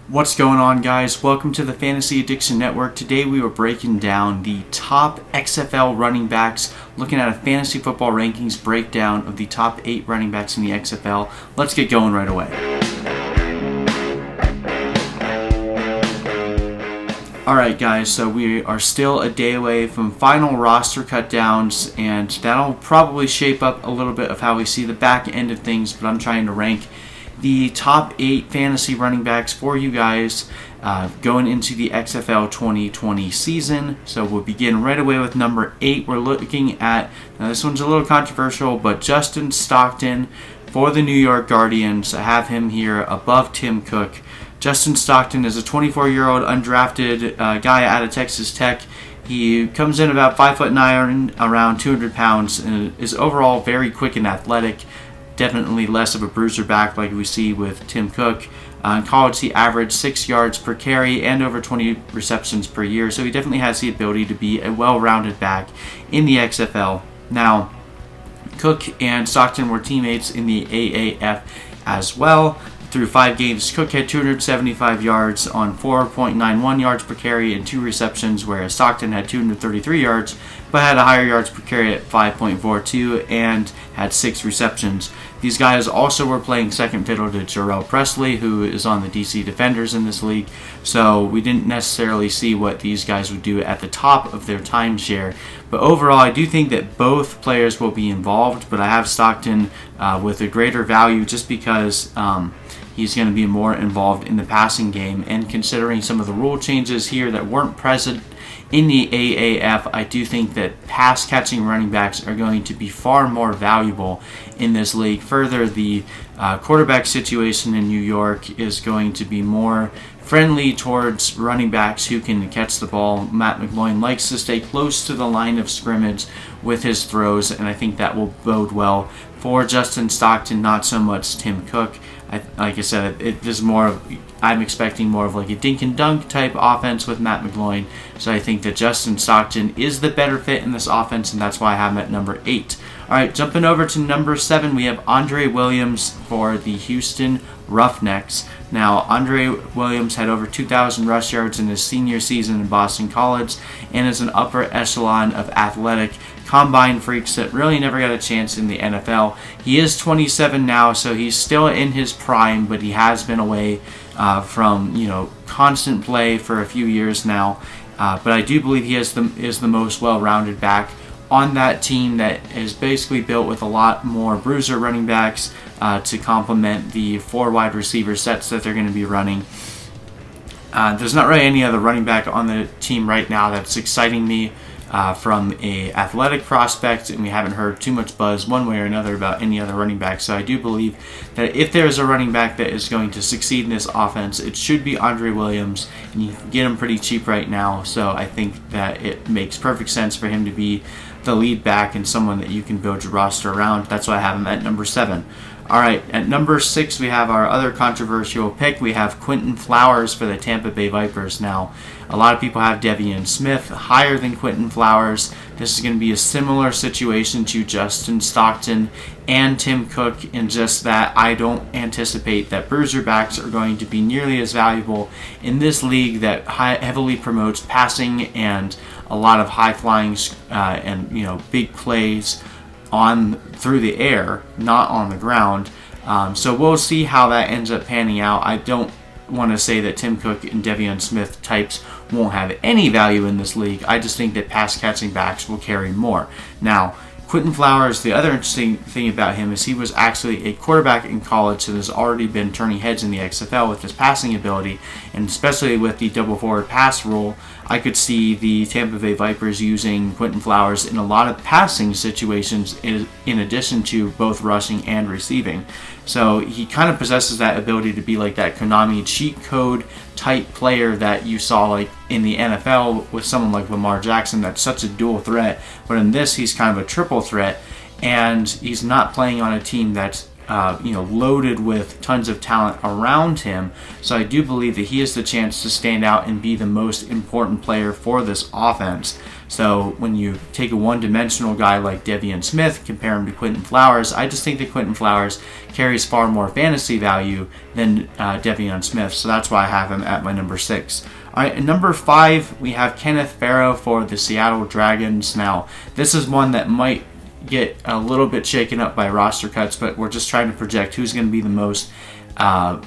What's going on, guys? Welcome to the Fantasy Addiction Network. Today we are breaking down the top XFL running backs, looking at a fantasy football rankings breakdown of the top 8 running backs in the XFL. Let's get going right away. Alright guys, so we are still a day away from final roster cut downs, and that'll probably shape up a little bit of how we see the back end of things, but I'm trying to rank the top 8 fantasy running backs for you guys going into the XFL 2020 season. So we'll begin right away with number 8. We're looking at, now this one's a little controversial, but Justin Stockton for the New York Guardians. I have him here above Tim Cook. Justin Stockton is a 24-year-old undrafted guy out of Texas Tech. He comes in about 5'9", around 200 pounds, and is overall very quick and athletic. Definitely less of a bruiser back like we see with Tim Cook. In college, he averaged 6 yards per carry and over 20 receptions per year, so he definitely has the ability to be a well-rounded back in the XFL. Now, Cook and Stockton were teammates in the AAF as well. Through 5 games, Cook had 275 yards on 4.91 yards per carry and 2 receptions, whereas Stockton had 233 yards, but had a higher yards per carry at 5.42 and had 6 receptions. These guys also were playing second fiddle to Jerrell Presley, who is on the DC Defenders in this league, so we didn't necessarily see what these guys would do at the top of their timeshare. But overall, I do think that both players will be involved, but I have Stockton with a greater value just because he's going to be more involved in the passing game, and considering some of the rule changes here that weren't present in the AAF, I do think that pass-catching running backs are going to be far more valuable in this league. Further, the quarterback situation in New York is going to be more friendly towards running backs who can catch the ball. Matt McGloin likes to stay close to the line of scrimmage with his throws, and I think that will bode well for Justin Stockton, not so much Tim Cook. Like I said, it is more of, I'm expecting more of like a dink and dunk type offense with Matt McGloin. So I think that Justin Stockton is the better fit in this offense, and that's why I have him at number 8. Alright, jumping over to number 7, we have Andre Williams for the Houston Roughnecks. Now, Andre Williams had over 2,000 rush yards in his senior season in Boston College, and is an upper echelon of athletic combine freaks that really never got a chance in the NFL. He is 27 now, so he's still in his prime, but he has been away from constant play for a few years now. But I do believe he is the most well-rounded back on that team that is basically built with a lot more bruiser running backs to complement the 4 wide receiver sets that they're going to be running. There's not really any other running back on the team right now that's exciting me from a athletic prospect, and we haven't heard too much buzz one way or another about any other running back. So I do believe that if there is a running back that is going to succeed in this offense, it should be Andre Williams, and you can get him pretty cheap right now. So I think that it makes perfect sense for him to be the lead back and someone that you can build your roster around. That's why I have him at number 7. Alright, at number 6 we have our other controversial pick. We have Quinton Flowers for the Tampa Bay Vipers. Now, a lot of people have Devian Smith higher than Quinton Flowers. This is going to be a similar situation to Justin Stockton and Tim Cook, in just that I don't anticipate that bruiser backs are going to be nearly as valuable in this league that heavily promotes passing and a lot of high flying and big plays on through the air, not on the ground. So we'll see how that ends up panning out. I don't want to say that Tim Cook and Devion Smith types won't have any value in this league. I just think that pass catching backs will carry more. Now, Quinton Flowers, the other interesting thing about him is he was actually a quarterback in college that has already been turning heads in the XFL with his passing ability, and especially with the double forward pass rule, I could see the Tampa Bay Vipers using Quinton Flowers in a lot of passing situations in addition to both rushing and receiving. So he kind of possesses that ability to be like that Konami cheat code type player that you saw like in the NFL with someone like Lamar Jackson that's such a dual threat, but in this he's kind of a triple threat, and he's not playing on a team that's loaded with tons of talent around him. So I do believe that he has the chance to stand out and be the most important player for this offense. So when you take a one-dimensional guy like De'Veon Smith, compare him to Quinton Flowers, I just think that Quinton Flowers carries far more fantasy value than De'Veon Smith. So that's why I have him at my number 6. All right, at number 5, we have Kenneth Farrow for the Seattle Dragons. Now, this is one that might get a little bit shaken up by roster cuts, but we're just trying to project who's going to be the most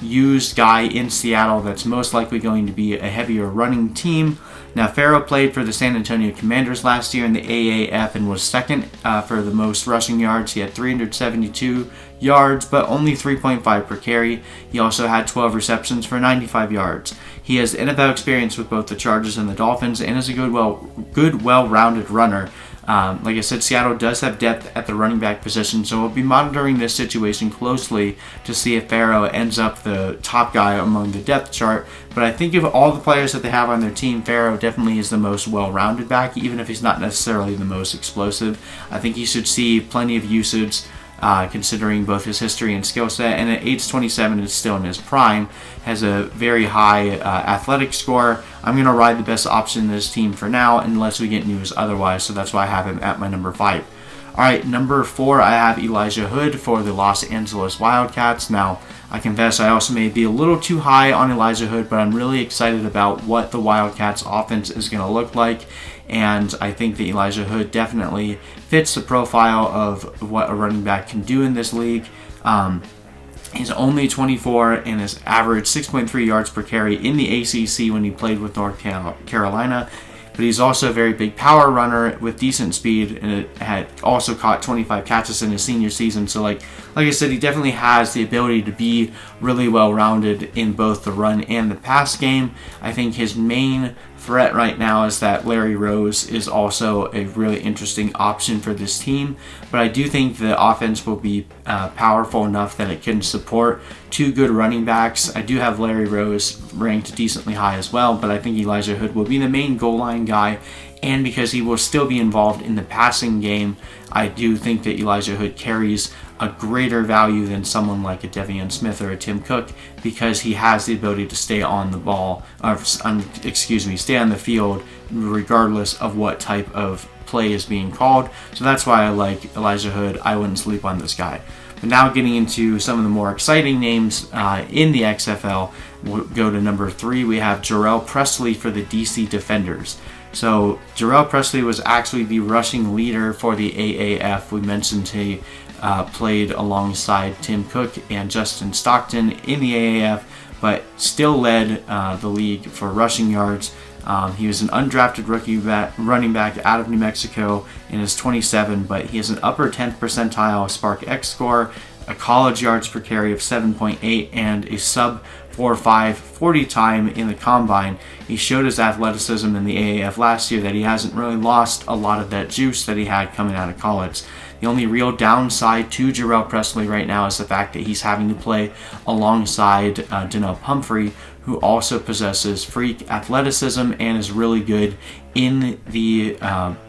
used guy in Seattle that's most likely going to be a heavier running team. Now, Farrow played for the San Antonio Commanders last year in the AAF and was second for the most rushing yards. He had 372 yards, but only 3.5 per carry. He also had 12 receptions for 95 yards. He has NFL experience with both the Chargers and the Dolphins and is a good, well-rounded runner. Like I said, Seattle does have depth at the running back position, so we'll be monitoring this situation closely to see if Farrow ends up the top guy among the depth chart. But I think of all the players that they have on their team, Farrow definitely is the most well-rounded back, even if he's not necessarily the most explosive. I think he should see plenty of usage, considering both his history and skill set, and at age 27 is still in his prime, has a very high athletic score. I'm going to ride the best option in this team for now unless we get news otherwise, so that's why I have him at my number 5. Alright, number 4, I have Elijah Hood for the Los Angeles Wildcats. Now, I confess I also may be a little too high on Elijah Hood, but I'm really excited about what the Wildcats offense is going to look like, and I think that Elijah Hood definitely fits the profile of what a running back can do in this league. He's only 24 and has averaged 6.3 yards per carry in the ACC when he played with North Carolina. But he's also a very big power runner with decent speed, and it had also caught 25 catches in his senior season. So like I said, he definitely has the ability to be really well-rounded in both the run and the pass game. I think his main threat right now is that Larry Rose is also a really interesting option for this team, but I do think the offense will be powerful enough that it can support 2 good running backs. I do have Larry Rose ranked decently high as well, but I think Elijah Hood will be the main goal line guy, and because he will still be involved in the passing game, I do think that Elijah Hood carries a greater value than someone like a De'Veon Smith or a Tim Cook, because he has the ability to stay on the ball, stay on the field regardless of what type of play is being called. So that's why I like Elijah Hood. I wouldn't sleep on this guy. But now getting into some of the more exciting names in the XFL, we'll go to number 3. We have Jerrell Presley for the DC Defenders. So Jerrell Presley was actually the rushing leader for the AAF. We mentioned he played alongside Tim Cook and Justin Stockton in the AAF, but still led the league for rushing yards. He was an undrafted rookie running back out of New Mexico and is 27, but he has an upper 10th percentile Spark X score, a college yards per carry of 7.8, and a sub 4.5 40 time in the combine. He showed his athleticism in the AAF last year that he hasn't really lost a lot of that juice that he had coming out of college. The only real downside to Jerrell Presley right now is the fact that he's having to play alongside Donnell Pumphrey, who also possesses freak athleticism and is really good in the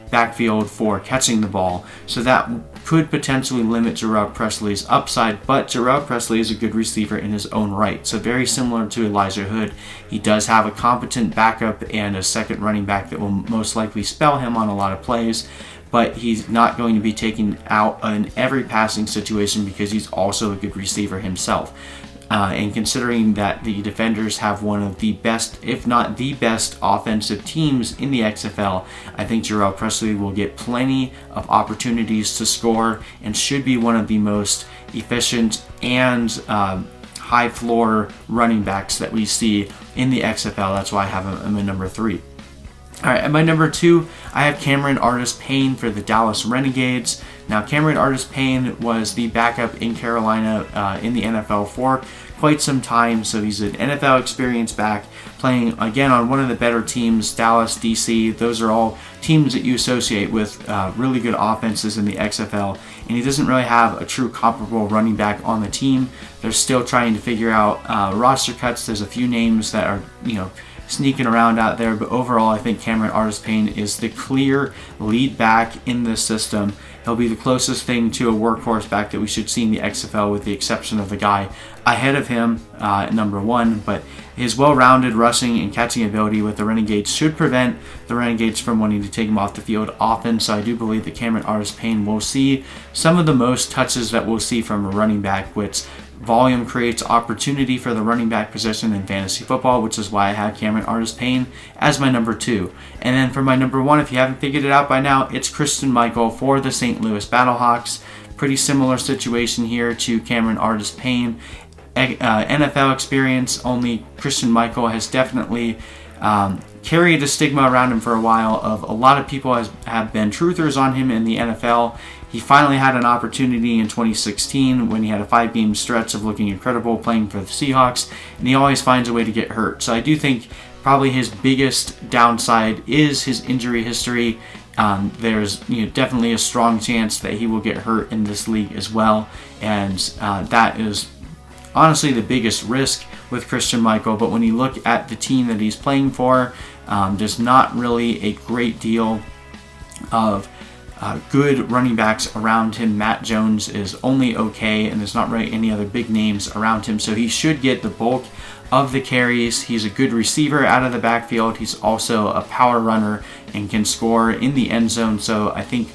backfield for catching the ball. So that could potentially limit Jerrell Presley's upside, but Jerrell Presley is a good receiver in his own right. So very similar to Elijah Hood, he does have a competent backup and a second running back that will most likely spell him on a lot of plays, but he's not going to be taken out in every passing situation because he's also a good receiver himself. And considering that the Defenders have one of the best, if not the best, offensive teams in the XFL, I think Jerrell Presley will get plenty of opportunities to score and should be one of the most efficient and high floor running backs that we see in the XFL. That's why I have him at number 3. Alright, at my number 2, I have Cameron Artis-Payne for the Dallas Renegades. Now, Cameron Artis-Payne was the backup in Carolina in the NFL for quite some time, so he's an NFL experienced back, playing again on one of the better teams, Dallas, DC. Those are all teams that you associate with really good offenses in the XFL, and he doesn't really have a true comparable running back on the team. They're still trying to figure out roster cuts. There's a few names that are, sneaking around out there. But overall, I think Cameron Artis-Payne is the clear lead back in this system. He'll be the closest thing to a workhorse back that we should see in the XFL, with the exception of the guy ahead of him at number 1. But his well-rounded rushing and catching ability with the Renegades should prevent the Renegades from wanting to take him off the field often. So I do believe that Cameron Artis-Payne will see some of the most touches that we'll see from a running back, which volume creates opportunity for the running back position in fantasy football, which is why I have Cameron Artis-Payne as my number 2. And then for my number 1, if you haven't figured it out by now, it's Christine Michael for the St. Louis Battlehawks. Pretty similar situation here to Cameron Artis-Payne. NFL experience, only Christine Michael has definitely carried a stigma around him for a while of a lot of people have been truthers on him in the NFL. He finally had an opportunity in 2016 when he had a 5-game stretch of looking incredible playing for the Seahawks, and he always finds a way to get hurt. So I do think probably his biggest downside is his injury history. There's definitely a strong chance that he will get hurt in this league as well, and that is honestly the biggest risk with Christine Michael. But when you look at the team that he's playing for, there's not really a great deal of good running backs around him. Matt Jones is only okay, and there's not really any other big names around him, so he should get the bulk of the carries. He's a good receiver out of the backfield. He's also a power runner and can score in the end zone. So I think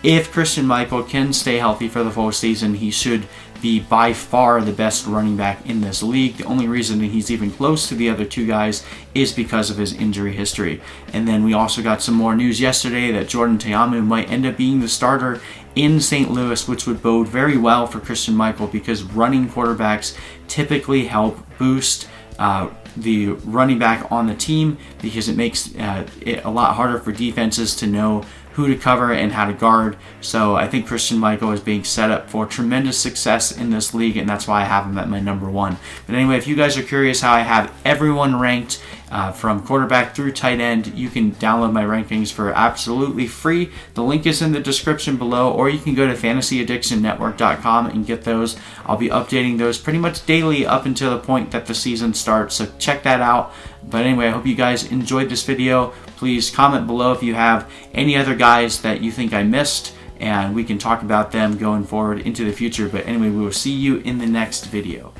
if Christine Michael can stay healthy for the full season, he should be by far the best running back in this league. The only reason that he's even close to the other 2 guys is because of his injury history. And then we also got some more news yesterday that Jordan Ta'amu might end up being the starter in St. Louis, which would bode very well for Christine Michael, because running quarterbacks typically help boost the running back on the team, because it makes it a lot harder for defenses to know who to cover and how to guard. So I think Christine Michael is being set up for tremendous success in this league, and that's why I have him at my number 1. But anyway, if you guys are curious how I have everyone ranked from quarterback through tight end, you can download my rankings for absolutely free. The link is in the description below, or you can go to fantasyaddictionnetwork.com and get those. I'll be updating those pretty much daily up until the point that the season starts, so check that out. But anyway, I hope you guys enjoyed this video. Please comment below if you have any other guys that you think I missed, and we can talk about them going forward into the future. But anyway, we will see you in the next video.